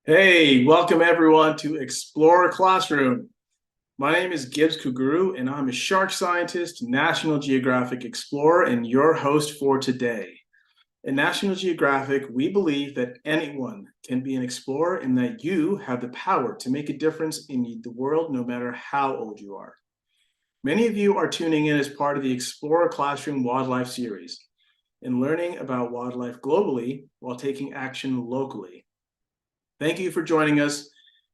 Hey, welcome everyone to Explore Classroom. My name is Gibbs Kuguru, and I'm a shark scientist, National Geographic explorer, and your host for today. At National Geographic, we believe that anyone can be an explorer and that you have the power to make a difference in the world no matter how old you are. Many of you are tuning in as part of the Explore Classroom Wildlife series and learning about wildlife globally while taking action locally. Thank you for joining us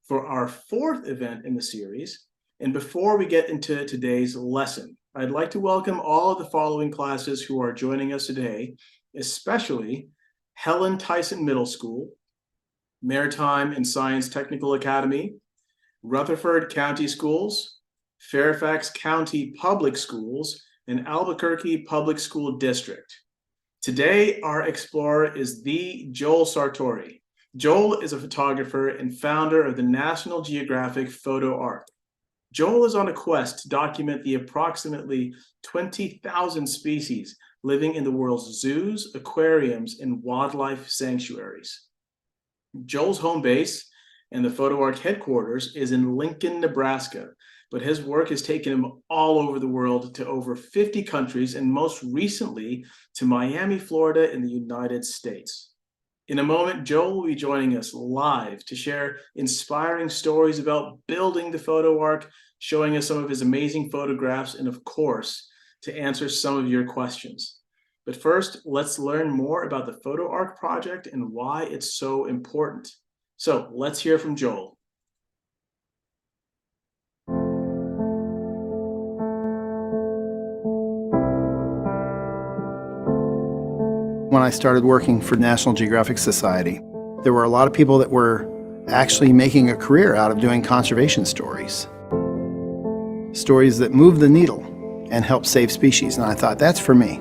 for our fourth event in the series. And before we get into today's lesson, I'd like to welcome all of the following classes who are joining us today, especially Helen Tyson Middle School, Maritime and Science Technical Academy, Rutherford County Schools, Fairfax County Public Schools, and Albuquerque Public School District. Today, our explorer is the Joel Sartore. Joel is a photographer and founder of the National Geographic Photo Ark. Joel is on a quest to document the approximately 20,000 species living in the world's zoos, aquariums, and wildlife sanctuaries. Joel's home base and the Photo Ark headquarters is in Lincoln, Nebraska, but his work has taken him all over the world to over 50 countries and most recently to Miami, Florida in the United States. In a moment, Joel will be joining us live to share inspiring stories about building the Photo Ark, showing us some of his amazing photographs, and of course, to answer some of your questions. But first, let's learn more about the Photo Ark project and why it's so important. So let's hear from Joel. When I started working for National Geographic Society, there were a lot of people that were actually making a career out of doing conservation stories. Stories that move the needle and help save species, and I thought, that's for me.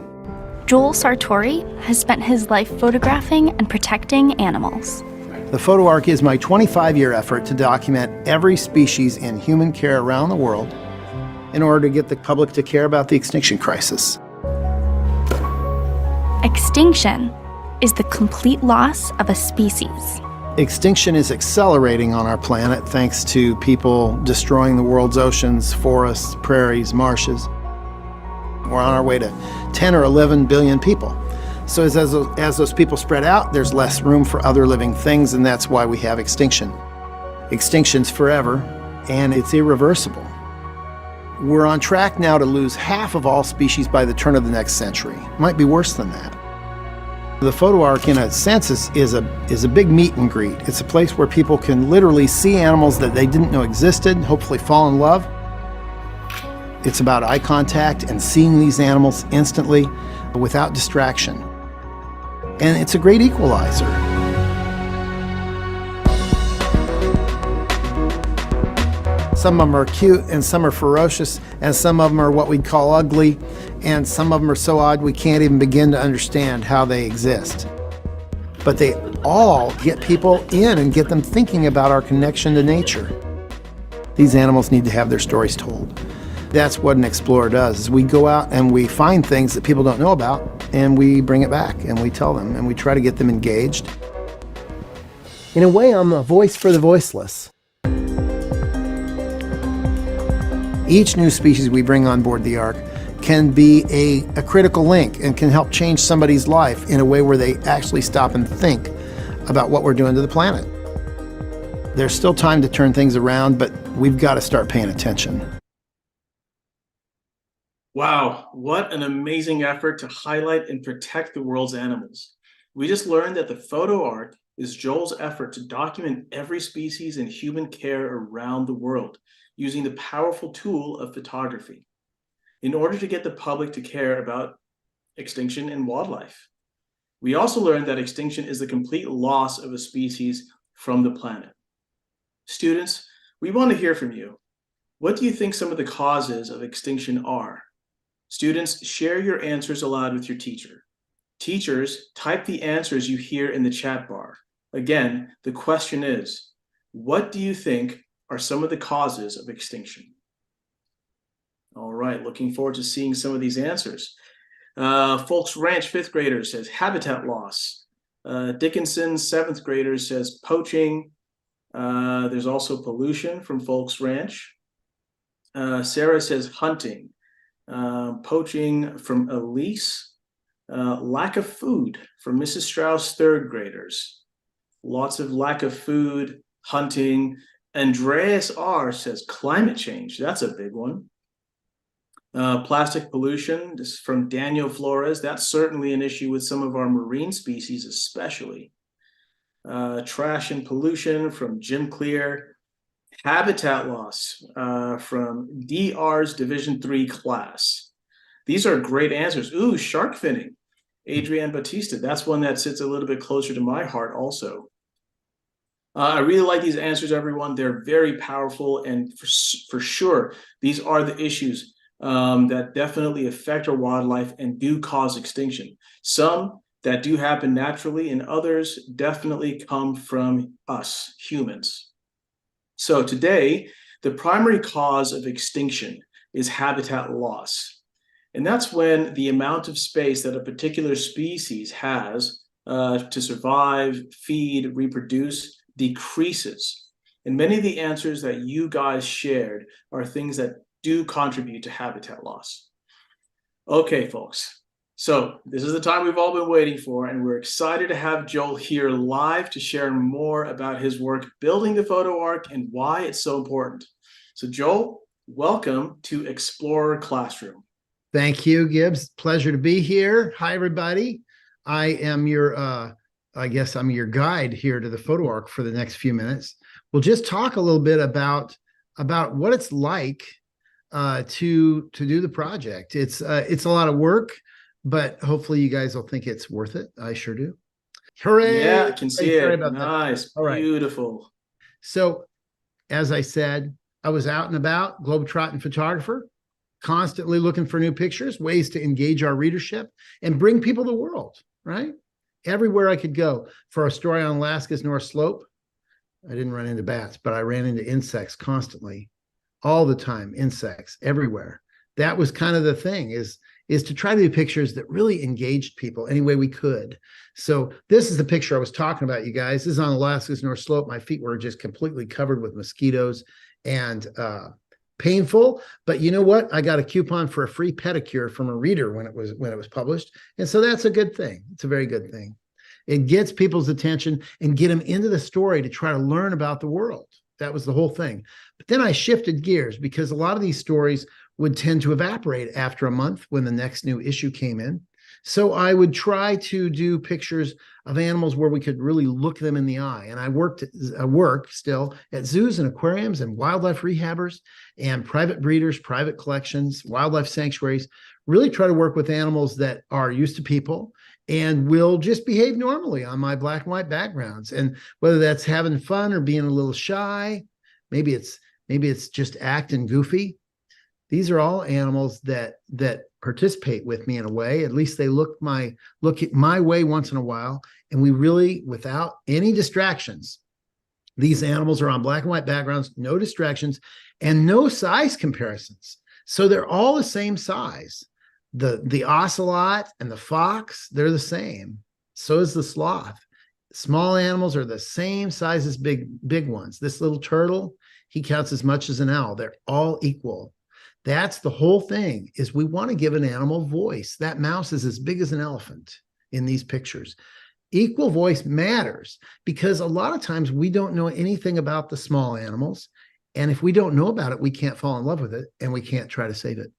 Joel Sartore has spent his life photographing and protecting animals. The Photo Ark is my 25-year effort to document every species in human care around the world in order to get the public to care about the extinction crisis. Extinction is the complete loss of a species. Extinction is accelerating on our planet thanks to people destroying the world's oceans, forests, prairies, marshes. We're on our way to 10 or 11 billion people. So as those people spread out, there's less room for other living things, and that's why we have extinction. Extinction's forever, and it's irreversible. We're on track now to lose half of all species by the turn of the next century. Might be worse than that. The Photo Ark, in a sense, is a big meet and greet. It's a place where people can literally see animals that they didn't know existed, hopefully fall in love. It's about eye contact and seeing these animals instantly without distraction. And it's a great equalizer. Some of them are cute, and some are ferocious, and some of them are what we'd call ugly, and some of them are so odd we can't even begin to understand how they exist. But they all get people in and get them thinking about our connection to nature. These animals need to have their stories told. That's what an explorer does, is we go out and we find things that people don't know about, and we bring it back, and we tell them, and we try to get them engaged. In a way, I'm a voice for the voiceless. Each new species we bring on board the Ark can be a critical link and can help change somebody's life in a way where they actually stop and think about what we're doing to the planet. There's still time to turn things around, but we've got to start paying attention. Wow, what an amazing effort to highlight and protect the world's animals. We just learned that the Photo Ark is Joel's effort to document every species and human care around the world, using the powerful tool of photography in order to get the public to care about extinction and wildlife. We also learned that extinction is the complete loss of a species from the planet. Students, we want to hear from you. What do you think some of the causes of extinction are? Students, share your answers aloud with your teacher. Teachers, type the answers you hear in the chat bar. Again, the question is, what do you think are some of the causes of extinction? All right, looking forward to seeing some of these answers. Folks Ranch, 5th grader, says habitat loss. Dickinson, 7th grader, says poaching. There's also pollution from Folks Ranch. Sarah says hunting. Poaching from Elise. Lack of food from Mrs. Strauss, third graders. Lots of lack of food, hunting. Andreas R says climate change. That's a big one. Plastic pollution, this is from Daniel Flores. That's certainly an issue with some of our marine species, especially. Trash and pollution from Jim Clear. Habitat loss from DR's Division 3 class. These are great answers. Ooh, shark finning. Adrienne Batista. That's one that sits a little bit closer to my heart also. I really like these answers, everyone. They're very powerful, and for sure, these are the issues that definitely affect our wildlife and do cause extinction. Some that do happen naturally, and others definitely come from us, humans. So today, the primary cause of extinction is habitat loss. And that's when the amount of space that a particular species has to survive, feed, reproduce decreases. And many of the answers that you guys shared are things that do contribute to habitat loss. Okay, folks. So this is the time we've all been waiting for, and we're excited to have Joel here live to share more about his work building the Photo Ark and why it's so important. So Joel, welcome to Explorer Classroom. Thank you, Gibbs. Pleasure to be here. Hi, everybody. I am your, I guess I'm your guide here to the Photo Ark for the next few minutes. We'll just talk a little bit about what it's like to do the project. It's a lot of work, but hopefully you guys will think it's worth it. I sure do. Hooray! Yeah, I can see it. Nice, all right. Beautiful. So, as I said, I was out and about, globetrotting photographer, constantly looking for new pictures, ways to engage our readership and bring people to the world, right? Everywhere I could go. For a story on Alaska's North Slope, I didn't run into bats, but I ran into insects constantly, all the time, insects everywhere. That was kind of the thing, is to try to do pictures that really engaged people any way we could. So this is the picture I was talking about, you guys. This is on Alaska's North Slope. My feet were just completely covered with mosquitoes and painful, but you know what? I got a coupon for a free pedicure from a reader when it was published. And so that's a good thing. It's a very good thing. It gets people's attention and get them into the story to try to learn about the world. That was the whole thing. But then I shifted gears because a lot of these stories would tend to evaporate after a month when the next new issue came in. So I would try to do pictures of animals where we could really look them in the eye. And I work still at zoos and aquariums and wildlife rehabbers and private breeders, private collections, wildlife sanctuaries, really try to work with animals that are used to people and will just behave normally on my black and white backgrounds. And whether that's having fun or being a little shy, maybe it's just acting goofy. These are all animals that participate with me in a way. At least they look my way once in a while. And we really, without any distractions, these animals are on black and white backgrounds, no distractions, and no size comparisons. So they're all the same size. The ocelot and the fox, they're the same. So is the sloth. Small animals are the same size as big ones. This little turtle, he counts as much as an owl. They're all equal. That's the whole thing, is we want to give an animal voice. That mouse is as big as an elephant in these pictures. Equal voice matters because a lot of times we don't know anything about the small animals. And if we don't know about it, we can't fall in love with it and we can't try to save it.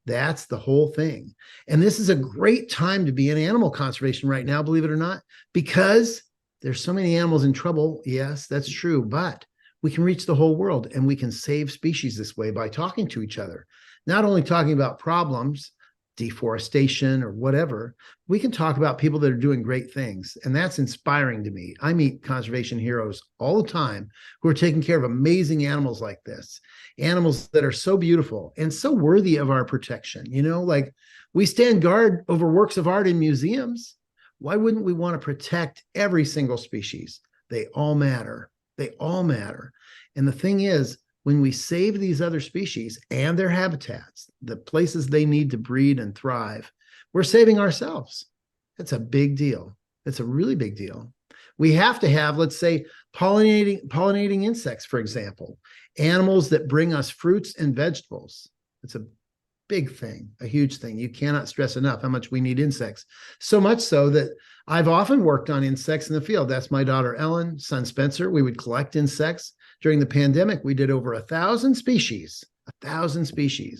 That's the whole thing. And this is a great time to be in animal conservation right now, believe it or not, because there's so many animals in trouble. Yes, that's true. But we can reach the whole world and we can save species this way by talking to each other. Not only talking about problems, deforestation or whatever, we can talk about people that are doing great things. And that's inspiring to me. I meet conservation heroes all the time who are taking care of amazing animals like this, animals that are so beautiful and so worthy of our protection. You know, like we stand guard over works of art in museums. Why wouldn't we want to protect every single species? They all matter. They all matter. And the thing is, when we save these other species and their habitats, the places they need to breed and thrive, we're saving ourselves. That's a big deal. That's a really big deal. We have to have, let's say, pollinating insects, for example, animals that bring us fruits and vegetables. It's a big thing, a huge thing. You cannot stress enough how much we need insects. So much so that I've often worked on insects in the field. That's my daughter Ellen, son Spencer. We would collect insects. During the pandemic, we did over 1,000 species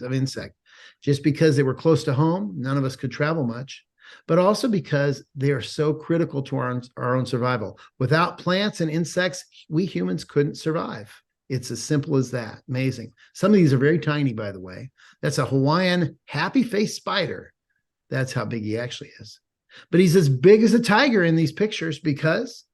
of insect, just because they were close to home. None of us could travel much, but also because they are so critical to our own survival. Without plants and insects, we humans couldn't survive. It's as simple as that. Amazing. Some of these are very tiny, by the way. That's a Hawaiian happy face spider. That's how big he actually is. But he's as big as a tiger in these pictures because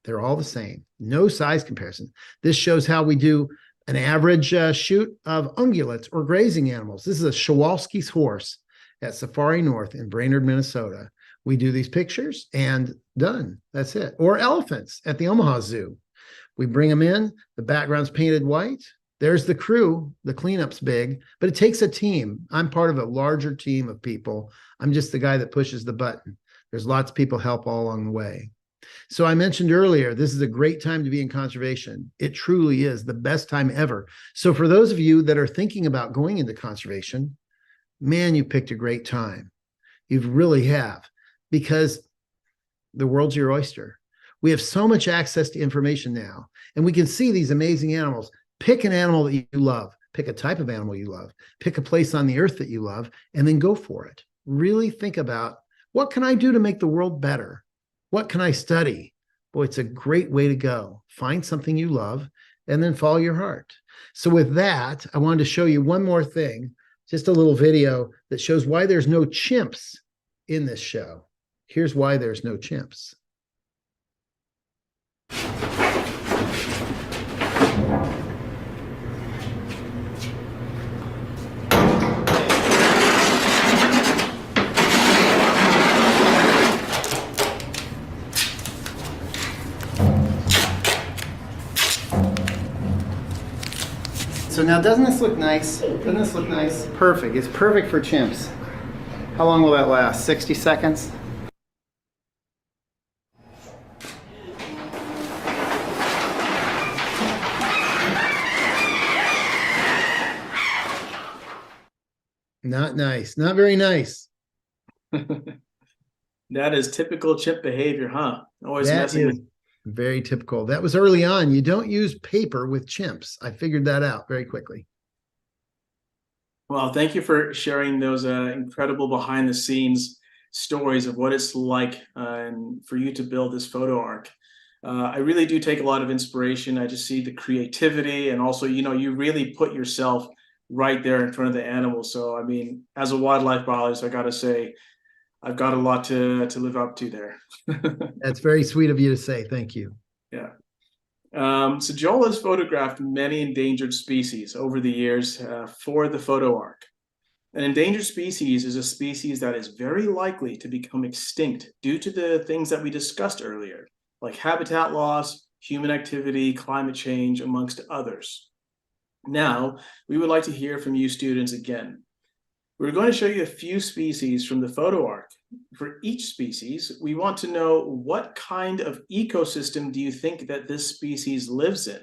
they're all the same. No size comparison. This shows how we do an average shoot of ungulates or grazing animals. This is a Kowalski's horse at Safari North in Brainerd, Minnesota. We do these pictures and done. That's it. Or elephants at the Omaha Zoo. We bring them in, the background's painted white. There's the crew, the cleanup's big, but it takes a team. I'm part of a larger team of people. I'm just the guy that pushes the button. There's lots of people help all along the way. So I mentioned earlier, this is a great time to be in conservation. It truly is the best time ever. So for those of you that are thinking about going into conservation, man, you picked a great time. You really have, because the world's your oyster. We have so much access to information now, and we can see these amazing animals. Pick an animal that you love, pick a type of animal you love, pick a place on the earth that you love, and then go for it. Really think about, what can I do to make the world better? What can I study? Boy, it's a great way to go. Find something you love and then follow your heart. So with that, I wanted to show you one more thing, just a little video that shows why there's no chimps in this show. Here's why there's no chimps. So now, doesn't this look nice? Doesn't this look nice? Perfect. It's perfect for chimps. How long will that last? 60 seconds? Not nice. Not very nice. That is typical chimp behavior, huh? Always That messing is with. very typical. That was early on. You don't use paper with chimps. I figured that out very quickly. Well, thank you for sharing those incredible behind the scenes stories of what it's like and for you to build this photo arc. I really do take a lot of inspiration. I just see the creativity, and also, you really put yourself right there in front of the animals. So, I mean, as a wildlife biologist, I got to say, I've got a lot to live up to there. That's very sweet of you to say. Thank you. Yeah. So Joel has photographed many endangered species over the years for the Photo Ark. An endangered species is a species that is very likely to become extinct due to the things that we discussed earlier, like habitat loss, human activity, climate change, amongst others. Now, we would like to hear from you students again. We're going to show you a few species from the Photo Ark. For each species, we want to know, what kind of ecosystem do you think that this species lives in?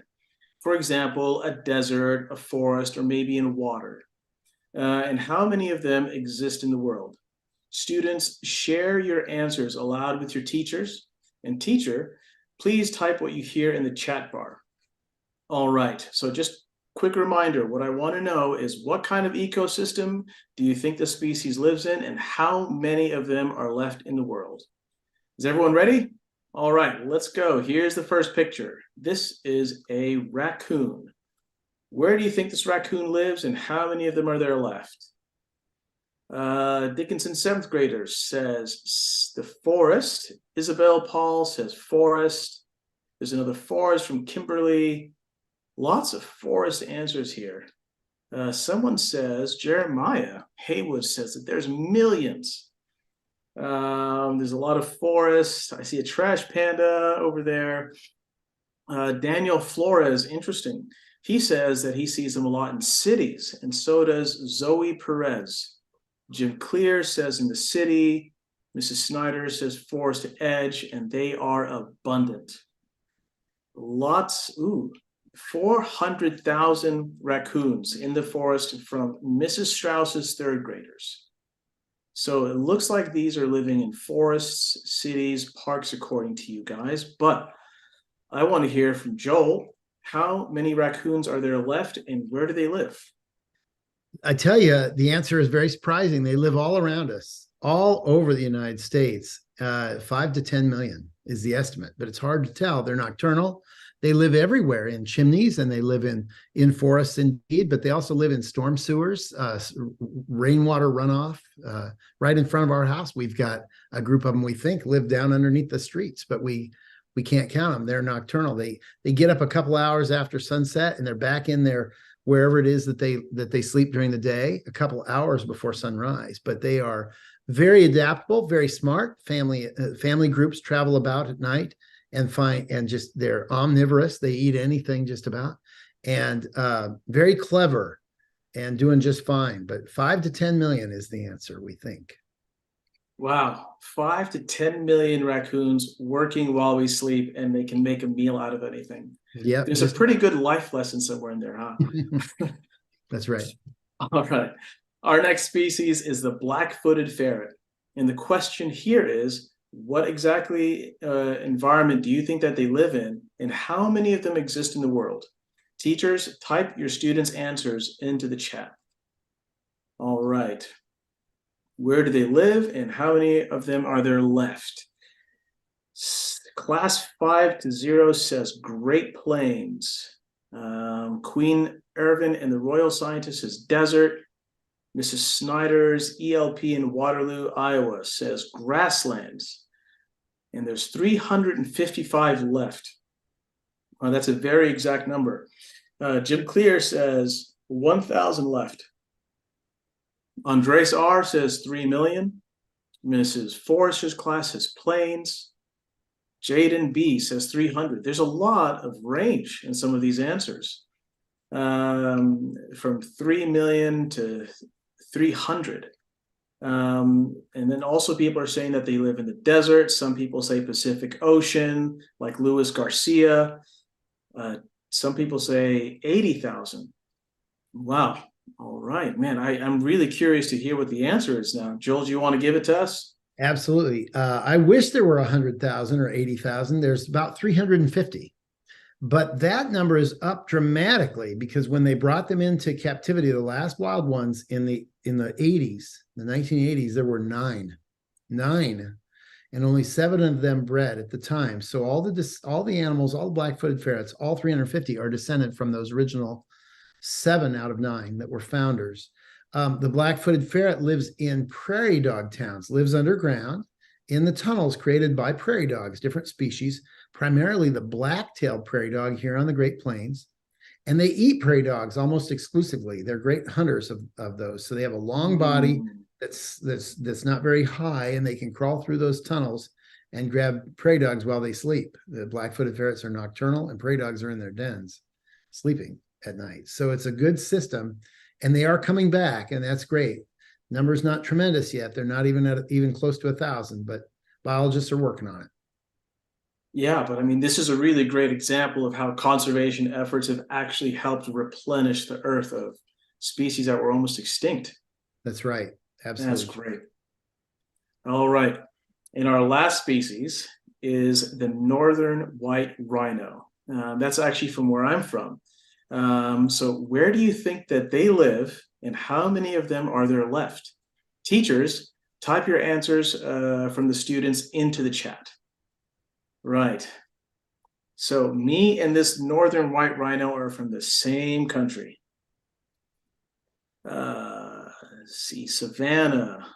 For example, a desert, a forest, or maybe in water. And how many of them exist in the world? Students, share your answers aloud with your teachers. And teacher, please type what you hear in the chat bar. All right, so just quick reminder, what I want to know is, what kind of ecosystem do you think the species lives in, and how many of them are left in the world? Is everyone ready? All right, let's go. Here's the first picture. This is a raccoon. Where do you think this raccoon lives, and how many of them are there left? Dickinson 7th grader says the forest. Isabel Paul says forest. There's another forest from Kimberly. Lots of forest answers here. Someone says, Jeremiah Haywood says that there's millions. There's a lot of forests. I see a trash panda over there. Daniel Flores, interesting. He says that he sees them a lot in cities, and so does Zoe Perez. Jim Clear says in the city. Mrs. Snyder says forest edge, and they are abundant. Lots, 400,000 raccoons in the forest from Mrs. Strauss's third graders. So it looks like these are living in forests, cities, parks, according to you guys. But I want to hear from Joel. How many raccoons are there left, and where do they live? I tell you, the answer is very surprising. They live all around us, all over the United States. 5 to 10 million is the estimate, but it's hard to tell. They're nocturnal. They live everywhere in chimneys, and they live in forests indeed, but they also live in storm sewers, rainwater runoff. Right in front of our house, we've got a group of them we think live down underneath the streets, but we can't count them. They're nocturnal. They get up a couple hours after sunset, and they're back in there wherever it is that they sleep during the day, a couple hours before sunrise. But they are very adaptable, very smart. Family groups travel about at night and just they're omnivorous. They eat anything just about, and very clever and doing just fine. But 5 to 10 million is the answer, we think. Wow, 5 to 10 million raccoons working while we sleep, and they can make a meal out of anything. Yeah, there's a pretty good life lesson somewhere in there, huh? That's right. All right. Our next species is the black-footed ferret. And the question here is, what exactly environment do you think that they live in, and how many of them exist in the world? Teachers, type your students' answers into the chat. All right. Where do they live, and how many of them are there left? Class 5 to 0 says Great Plains. Queen Irvin and the Royal Scientist says desert. Mrs. Snyder's ELP in Waterloo, Iowa says grasslands. And there's 355 left. That's a very exact number. Jim Clear says 1,000 left. Andres R says 3 million. Mrs. Forrester's class says plains. Jaden B says 300. There's a lot of range in some of these answers, from 3 million to 300. And then also people are saying that they live in the desert. Some people say Pacific Ocean, like Luis Garcia. Some people say 80,000. Wow. All right, man. I'm really curious to hear what the answer is now. Joel, do you want to give it to us? Absolutely. I wish there were 100,000 or 80,000. There's about 350. But that number is up dramatically because when they brought them into captivity, the last wild ones in the 80s, the 1980s, there were nine, and only 7 of them bred at the time. So all the animals, all the black-footed ferrets, all 350 are descended from those original 7 out of 9 that were founders. The black-footed ferret lives in prairie dog towns, lives underground in the tunnels created by prairie dogs, different species, primarily the black-tailed prairie dog here on the Great Plains. And they eat prairie dogs almost exclusively. They're great hunters of those. So they have a long body that's not very high, and they can crawl through those tunnels and grab prairie dogs while they sleep. The black-footed ferrets are nocturnal, and prairie dogs are in their dens sleeping at night. So it's a good system, and they are coming back, and that's great. Number's not tremendous yet. They're not even close to 1,000, but biologists are working on it. Yeah, but I mean, this is a really great example of how conservation efforts have actually helped replenish the earth of species that were almost extinct. That's right. Absolutely. That's great. All right. And our last species is the northern white rhino. That's actually from where I'm from. So where do you think that they live, and how many of them are there left? Teachers, type your answers from the students into the chat. Right. So me and this northern white rhino are from the same country. Let's see, Savannah.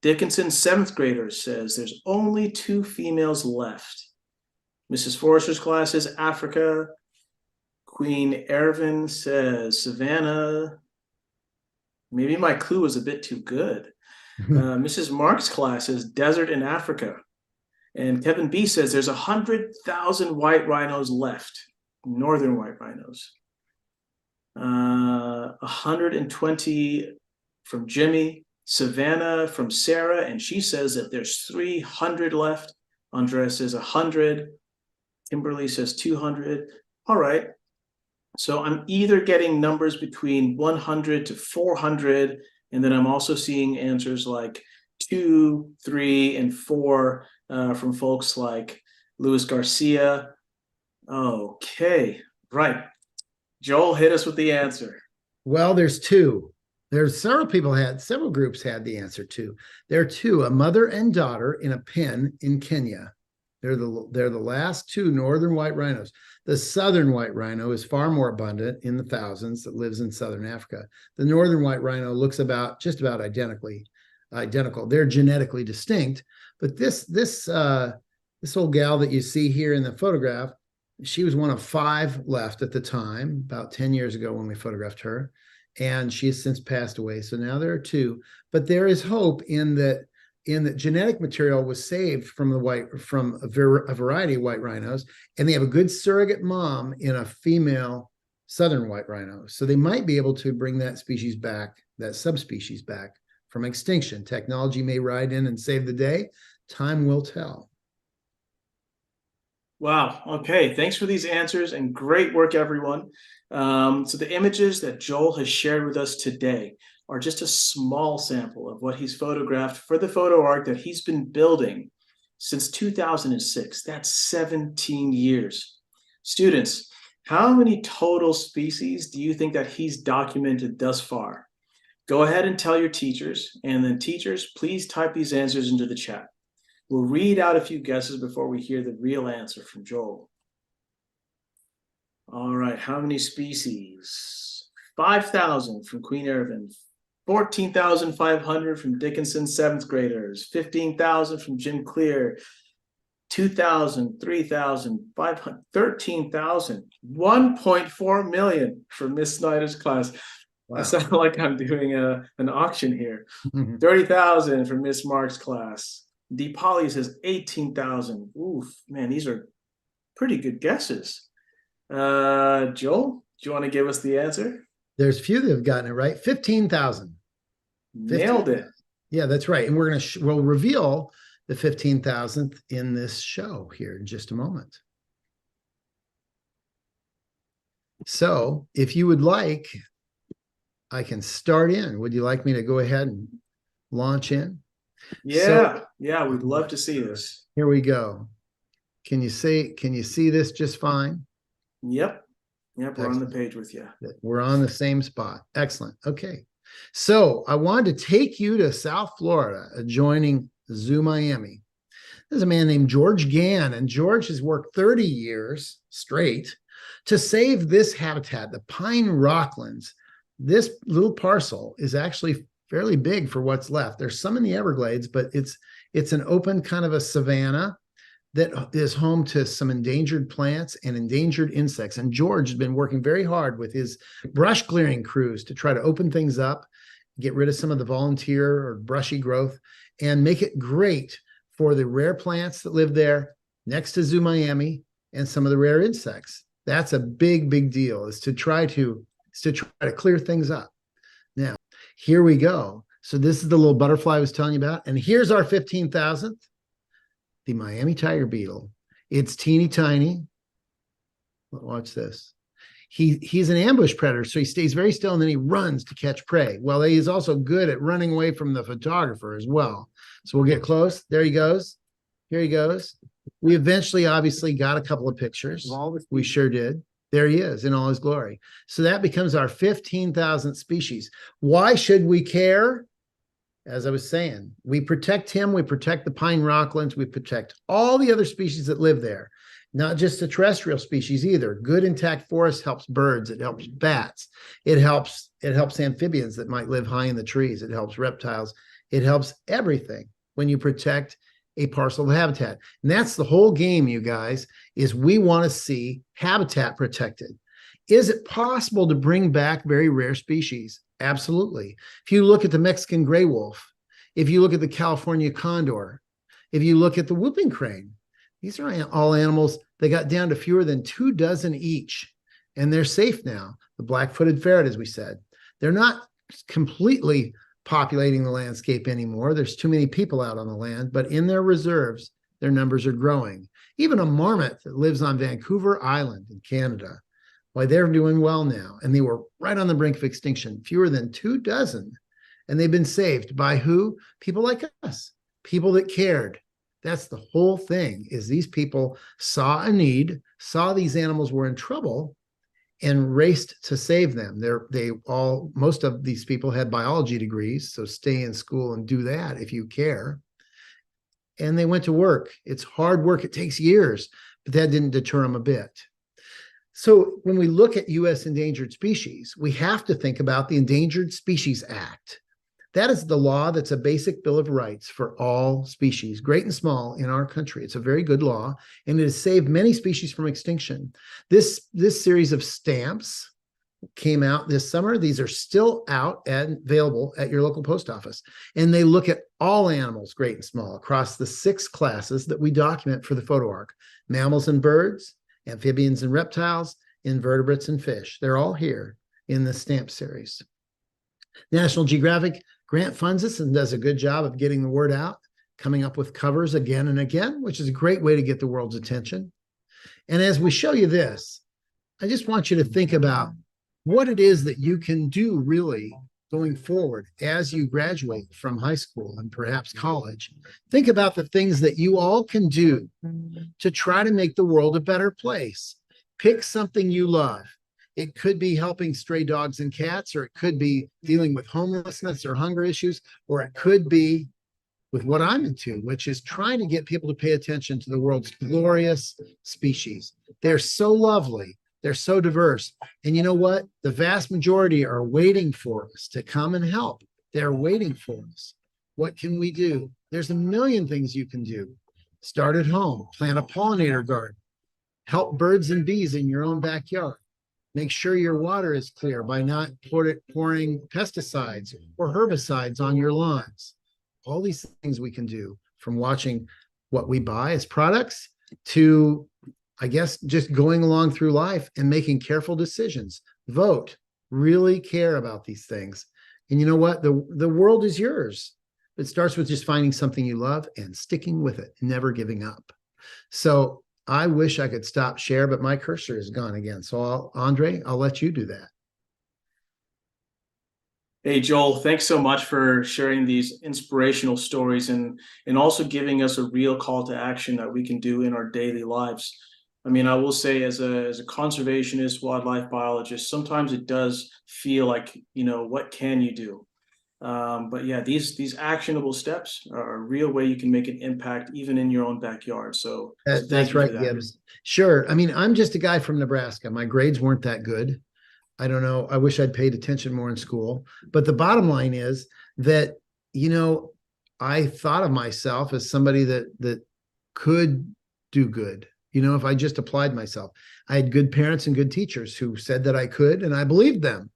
Dickinson, 7th grader, says there's only 2 females left. Mrs. Forrester's class says Africa. Queen Ervin says Savannah. Maybe my clue was a bit too good. Mrs. Mark's class says desert in Africa. And Kevin B says there's 100,000 white rhinos left, northern white rhinos. 120 from Jimmy. Savannah from Sarah, and she says that there's 300 left. Andrea says 100. Kimberly says 200. All right. So I'm either getting numbers between 100 to 400, and then I'm also seeing answers like 2, 3, and 4 from folks like Luis Garcia. Okay, right. Joel, hit us with the answer. Well, there's two. There's several groups had the answer too. There are two, a mother and daughter in a pen in Kenya. They're the last two northern white rhinos. The southern white rhino is far more abundant in the thousands that lives in southern Africa. The northern white rhino looks just about identical. They're genetically distinct, but this old gal that you see here in the photograph, she was one of 5 left at the time, about 10 years ago when we photographed her, and she has since passed away. So now there are 2, but there is hope in that genetic material was saved from a variety of white rhinos, and they have a good surrogate mom in a female southern white rhino. So they might be able to bring that species back, that subspecies back from extinction. Technology may ride in and save the day. Time will tell. Wow. Okay. Thanks for these answers and great work, everyone. So the images that Joel has shared with us today are just a small sample of what he's photographed for the Photo Ark that he's been building since 2006. That's 17 years. Students, how many total species do you think that he's documented thus far? Go ahead and tell your teachers, and then teachers, please type these answers into the chat. We'll read out a few guesses before we hear the real answer from Joel. All right, how many species? 5,000 from Queen Irvin, 14,500 from Dickinson 7th graders, 15,000 from Jim Clear, 2,000, 3,000, 500, 13,000, 1.4 million from Miss Snyder's class. Wow. I sound like I'm doing an auction here. 30,000 from Miss Mark's class. Deep Holly says 18,000. Oof, man, these are pretty good guesses. Joel, do you want to give us the answer? There's few that have gotten it right. 15,000. Nailed it. Yeah, that's right. And we'll reveal the 15,000th in this show here in just a moment. So if you would like, I can start in. Would you like me to go ahead and launch in? Yeah, we'd love to see this. Here we go. Can you see this just fine? Yep, we're on the page with you. We're on the same spot. Excellent. Okay. So I wanted to take you to South Florida, adjoining Zoo Miami. There's a man named George Gann, and George has worked 30 years straight to save this habitat, the pine rocklands. This little parcel is actually fairly big for what's left. There's some in the Everglades, but it's an open kind of a savanna that is home to some endangered plants and endangered insects. And George has been working very hard with his brush clearing crews to try to open things up, get rid of some of the volunteer or brushy growth, and make it great for the rare plants that live there next to Zoo Miami and some of the rare insects. That's a big, big deal, is to try to clear things up. Now, here we go. So this is the little butterfly I was telling you about. And here's our 15,000th, the Miami tiger beetle. It's teeny tiny. Watch this. He's an ambush predator, so he stays very still and then he runs to catch prey. Well, he's also good at running away from the photographer as well. So we'll get close. There he goes. Here he goes. We eventually obviously got a couple of pictures. We sure did. There he is in all his glory. So that becomes our 15,000th species. Why should we care? As I was saying, we protect him, we protect the pine rocklands, we protect all the other species that live there, not just the terrestrial species either. Good intact forest helps birds, it helps bats, it helps amphibians that might live high in the trees, it helps reptiles, it helps everything when you protect a parcel of habitat. And that's the whole game, you guys, is we want to see habitat protected. Is it possible to bring back very rare species? Absolutely. If you look at the Mexican gray wolf, if you look at the California condor, if you look at the whooping crane, these are all animals that got down to fewer than 24 each, and they're safe now. The black-footed ferret, as we said, they're not completely populating the landscape anymore. There's too many people out on the land, but in their reserves, their numbers are growing. Even a marmot that lives on Vancouver Island in Canada, why they're doing well now. And they were right on the brink of extinction, fewer than 24. And they've been saved by who? People like us, people that cared. That's the whole thing, is these people saw a need, saw these animals were in trouble, and raced to save them. Most of these people had biology degrees, so stay in school and do that if you care. And they went to work. It's hard work. It takes years, but that didn't deter them a bit. So when we look at U.S. endangered species, we have to think about the Endangered Species Act. That is the law that's a basic Bill of Rights for all species, great and small, in our country. It's a very good law, and it has saved many species from extinction. This series of stamps came out this summer. These are still out and available at your local post office. And they look at all animals, great and small, across the 6 classes that we document for the Photo Ark: mammals and birds, amphibians and reptiles, invertebrates and fish. They're all here in the stamp series. National Geographic grant funds us and does a good job of getting the word out, coming up with covers again and again, which is a great way to get the world's attention. And as we show you this, I just want you to think about what it is that you can do really going forward as you graduate from high school and perhaps college. Think about the things that you all can do to try to make the world a better place. Pick something you love. It could be helping stray dogs and cats, or it could be dealing with homelessness or hunger issues, or it could be with what I'm into, which is trying to get people to pay attention to the world's glorious species. They're so lovely. They're so diverse. And you know what? The vast majority are waiting for us to come and help. They're waiting for us. What can we do? There's a million things you can do. Start at home. Plant a pollinator garden. Help birds and bees in your own backyard. Make sure your water is clear by not pouring pesticides or herbicides on your lawns. All these things we can do, from watching what we buy as products to, I guess, just going along through life and making careful decisions. Vote. Really care about these things. And you know what? The world is yours. It starts with just finding something you love and sticking with it, never giving up. So I wish I could stop share, but my cursor is gone again. So Andre, I'll let you do that. Hey, Joel, thanks so much for sharing these inspirational stories and also giving us a real call to action that we can do in our daily lives. I mean, I will say, as a conservationist, wildlife biologist, sometimes it does feel like, what can you do? But yeah, these actionable steps are a real way you can make an impact even in your own backyard. So that's right, Gibbs. Sure. I mean, I'm just a guy from Nebraska. My grades weren't that good. I don't know. I wish I'd paid attention more in school. But the bottom line is that, I thought of myself as somebody that could do good. If I just applied myself. I had good parents and good teachers who said that I could, and I believed them.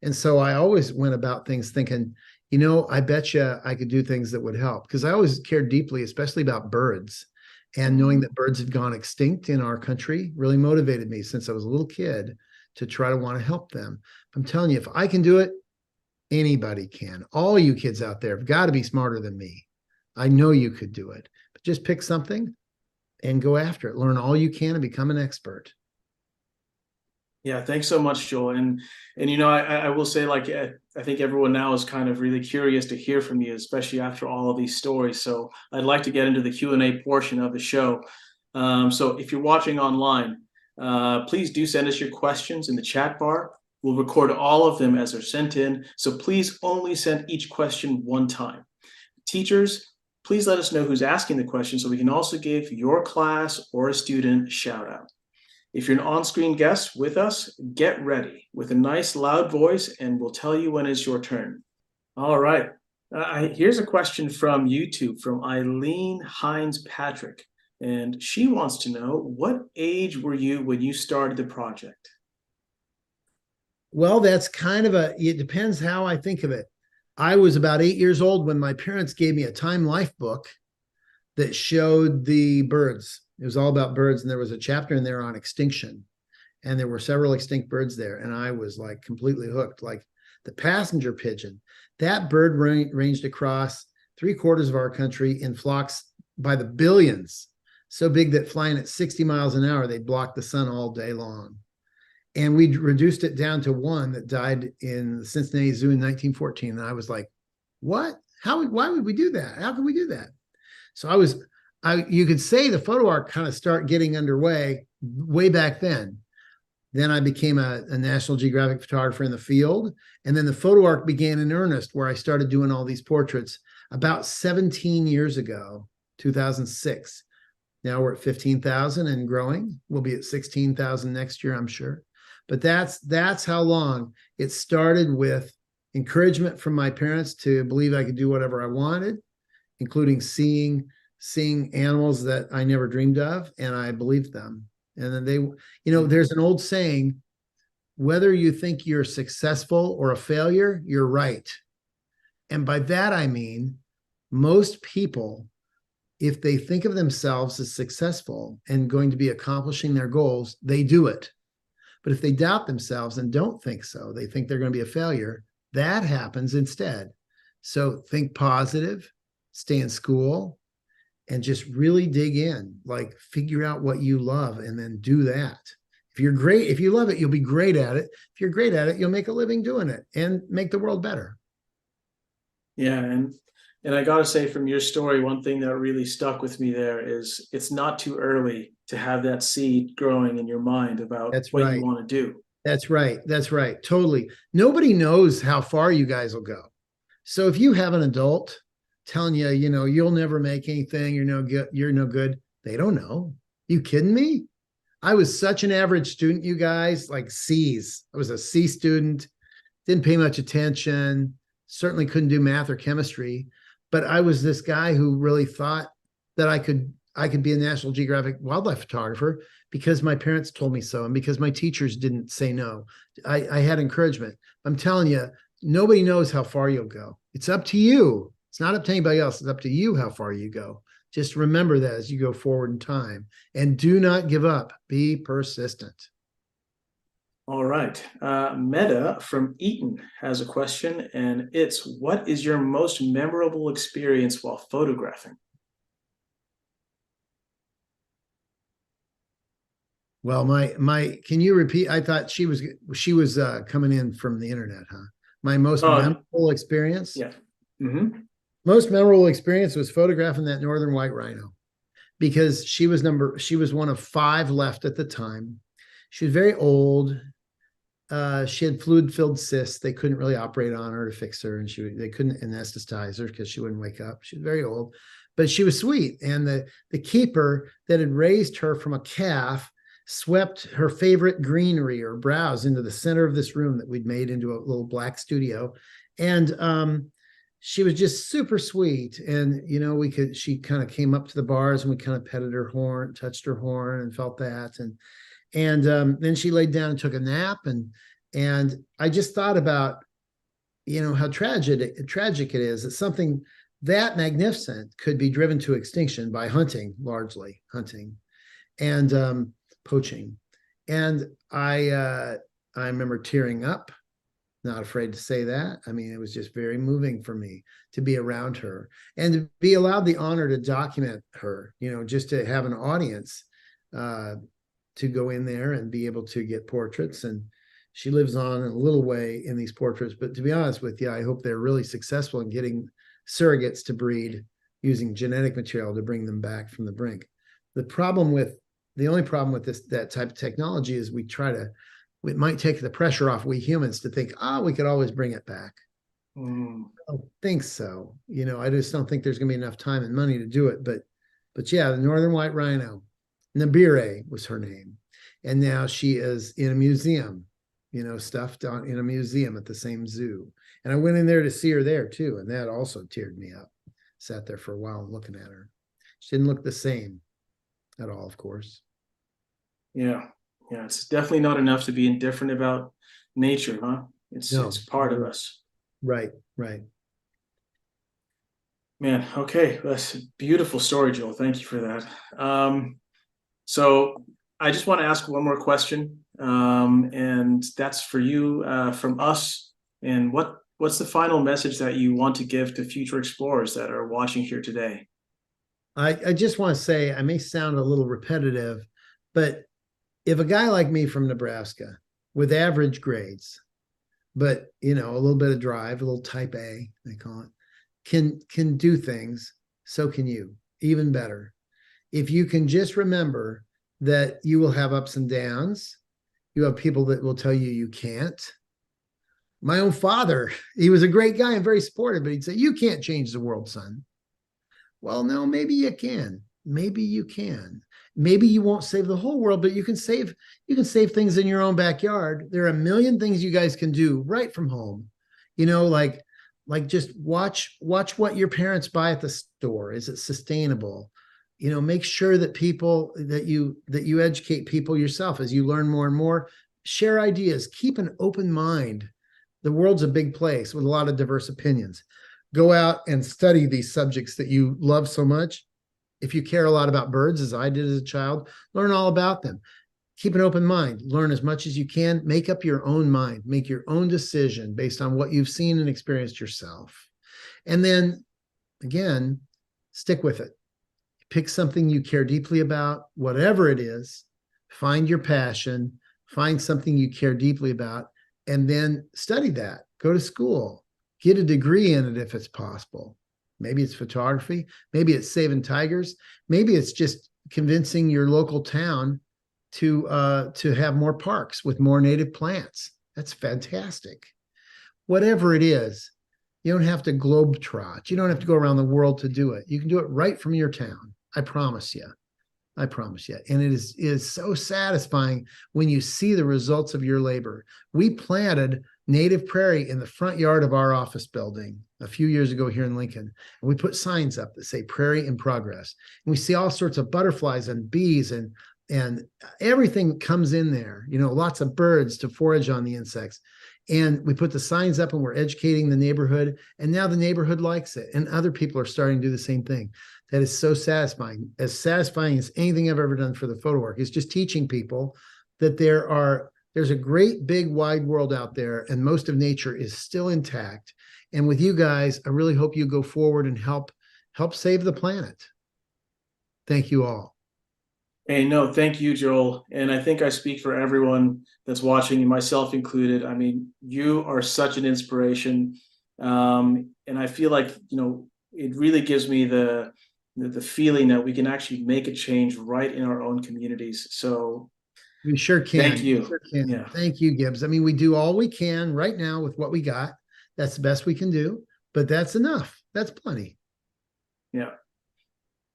And so I always went about things thinking, I bet you I could do things that would help, because I always cared deeply, especially about birds. And knowing that birds had gone extinct in our country really motivated me since I was a little kid to try to want to help them. I'm telling you, if I can do it, anybody can. All you kids out there have got to be smarter than me. I know you could do it. But just pick something and go after it. Learn all you can and become an expert. Yeah, thanks so much, Joel. And I will say, I think everyone now is kind of really curious to hear from you, especially after all of these stories. So I'd like to get into the Q&A portion of the show. So if you're watching online, please do send us your questions in the chat bar. We'll record all of them as they're sent in. So please only send each question one time. Teachers, please let us know who's asking the question so we can also give your class or a student a shout out. If you're an on-screen guest with us, get ready with a nice loud voice and we'll tell you when it's your turn. All right. Here's a question from YouTube from Eileen Hines Patrick. And she wants to know, what age were you when you started the project? Well, that's it depends how I think of it. I was about 8 years old when my parents gave me a Time Life book that showed the birds. It was all about birds, and there was a chapter in there on extinction, and there were several extinct birds there, and I was completely hooked. The passenger pigeon, that bird ranged across 3/4 of our country in flocks by the billions, so big that flying at 60 miles an hour, they'd block the sun all day long. And we reduced it down to one that died in the Cincinnati Zoo in 1914. And I was like, what? Why would we do that? How could we do that? So you could say the Photo Ark kind of start getting underway way back then. Then I became a National Geographic photographer in the field. And then the Photo Ark began in earnest, where I started doing all these portraits about 17 years ago, 2006. Now we're at 15,000 and growing. We'll be at 16,000 next year, I'm sure. But that's how long. It started with encouragement from my parents to believe I could do whatever I wanted, including seeing animals that I never dreamed of, and I believed them. And then there's an old saying, whether you think you're successful or a failure, you're right. And by that, I mean, most people, if they think of themselves as successful and going to be accomplishing their goals, they do it. But if they doubt themselves and don't think so, they think they're going to be a failure, that happens instead. So think positive, stay in school, and just really dig in, like figure out what you love and then do that. If you love it, you'll be great at it. If you're great at it, you'll make a living doing it and make the world better. Yeah. And I got to say, from your story, one thing that really stuck with me there is it's not too early to have that seed growing in your mind about what you want to do. That's right. That's right. Totally. Nobody knows how far you guys will go. So if you have an adult telling you, you'll never make anything, you're no good, they don't know. You kidding me? I was such an average student, you guys, like C's. I was a C student, didn't pay much attention, certainly couldn't do math or chemistry. But I was this guy who really thought that I could be a National Geographic wildlife photographer because my parents told me so and because my teachers didn't say no. I had encouragement. I'm telling you, nobody knows how far you'll go. It's up to you. It's not up to anybody else. It's up to you how far you go. Just remember that as you go forward in time. And do not give up. Be persistent. All right. Meta from Eaton has a question, and it's, what is your most memorable experience while photographing? Well, can you repeat? I thought she was coming in from the internet, huh? My most memorable experience? Yeah. Mm-hmm. Most memorable experience was photographing that northern white rhino, because she was one of 5 left at the time. She was very old. She had fluid-filled cysts. They couldn't really operate on her to fix her, and they couldn't anesthetize her because she wouldn't wake up. She was very old, but she was sweet. And the keeper that had raised her from a calf swept her favorite greenery or browse into the center of this room that we'd made into a little black studio. And she was just super sweet. And, she kind of came up to the bars and we kind of petted her horn, touched her horn and felt that. And then she laid down and took a nap. And I just thought about, how tragic it is that something that magnificent could be driven to extinction by largely hunting and poaching. And I remember tearing up, not afraid to say that. I mean, it was just very moving for me to be around her and to be allowed the honor to document her, just to have an audience to go in there and be able to get portraits. And she lives on in a little way in these portraits. But to be honest with you, I hope they're really successful in getting surrogates to breed using genetic material to bring them back from the brink. The only problem with that type of technology is it might take the pressure off we humans to think, we could always bring it back. I don't think so. I just don't think there's going to be enough time and money to do it. But yeah, the northern white rhino, Nabire was her name. And now she is in a museum, stuffed in a museum at the same zoo. And I went in there to see her there too. And that also teared me up. Sat there for a while looking at her. She didn't look the same at all, of course. Yeah. It's definitely not enough to be indifferent about nature, huh? It's part of us. Right. Man, okay. That's a beautiful story, Joel. Thank you for that. So I just want to ask one more question. And that's for you, from us And what's the final message that you want to give to future explorers that are watching here today? I just want to say, I may sound a little repetitive, but if a guy like me from Nebraska with average grades, but a little bit of drive, a little type A, they call it, can do things, so can you, even better. If you can just remember that you will have ups and downs, you have people that will tell you you can't. My own father, he was a great guy and very supportive, but he'd say, "You can't change the world, son." Well, no, maybe you can. Maybe you can. Maybe you won't save the whole world, but you can save things in your own backyard. There are a million things you guys can do right from home. Like just watch what your parents buy at the store. Is it sustainable? Make sure that you educate people yourself as you learn more and more. Share ideas. Keep an open mind. The world's a big place with a lot of diverse opinions. Go out and study these subjects that you love so much. If you care a lot about birds, as I did as a child, learn all about them. Keep an open mind. Learn as much as you can. Make up your own mind. Make your own decision based on what you've seen and experienced yourself. And then, again, stick with it. Pick something you care deeply about, whatever it is. Find your passion. Find something you care deeply about, and then study that. Go to school. Get a degree in it if it's possible. Maybe it's photography. Maybe it's saving tigers. Maybe it's just convincing your local town to have more parks with more native plants. That's fantastic. Whatever it is, you don't have to globetrot. You don't have to go around the world to do it. You can do it right from your town. I promise you. I promise you. And it is so satisfying when you see the results of your labor. We planted native prairie in the front yard of our office building a few years ago here in Lincoln. And we put signs up that say prairie in progress. And we see all sorts of butterflies and bees and everything comes in there, lots of birds to forage on the insects. And we put the signs up and we're educating the neighborhood. And now the neighborhood likes it. And other people are starting to do the same thing. That is so satisfying as anything I've ever done for the Photo Ark. Is just teaching people that there's a great big wide world out there and most of nature is still intact. And with you guys, I really hope you go forward and help save the planet. Thank you all. Hey, no, thank you, Joel. And I think I speak for everyone that's watching, and myself included. I mean, you are such an inspiration. And I feel like, it really gives me the feeling that we can actually make a change right in our own communities. So we sure can. Thank you. We sure can. Yeah. Thank you, Gibbs. I mean, we do all we can right now with what we got. That's the best we can do, but that's enough. That's plenty. Yeah.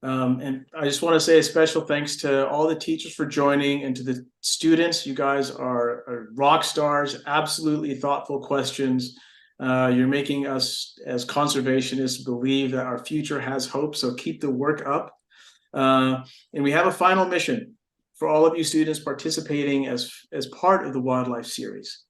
And I just want to say a special thanks to all the teachers for joining and to the students. You guys are rock stars, absolutely thoughtful questions. You're making us as conservationists believe that our future has hope. So keep the work up. And we have a final mission for all of you students participating as part of the wildlife series.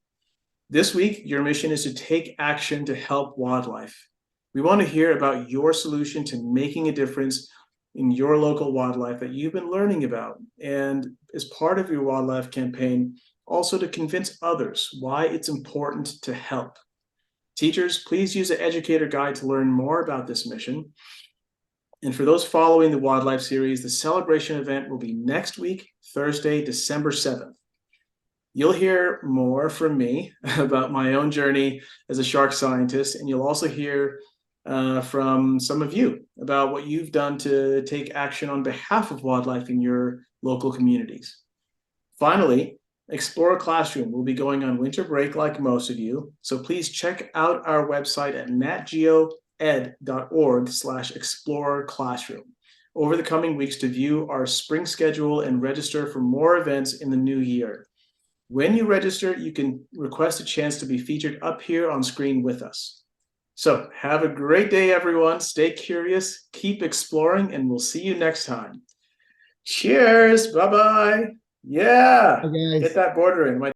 This week, your mission is to take action to help wildlife. We want to hear about your solution to making a difference in your local wildlife that you've been learning about. And as part of your wildlife campaign, also to convince others why it's important to help. Teachers, please use the educator guide to learn more about this mission. And for those following the wildlife series, the celebration event will be next week, Thursday, December 7th. You'll hear more from me about my own journey as a shark scientist, and you'll also hear from some of you about what you've done to take action on behalf of wildlife in your local communities. Finally, Explore Classroom will be going on winter break like most of you, so please check out our website at natgeoed.org/explorerclassroom over the coming weeks to view our spring schedule and register for more events in the new year. When you register, you can request a chance to be featured up here on screen with us. So have a great day, everyone. Stay curious, keep exploring, and we'll see you next time. Cheers. Bye-bye. Yeah. Bye, guys. Get that border in.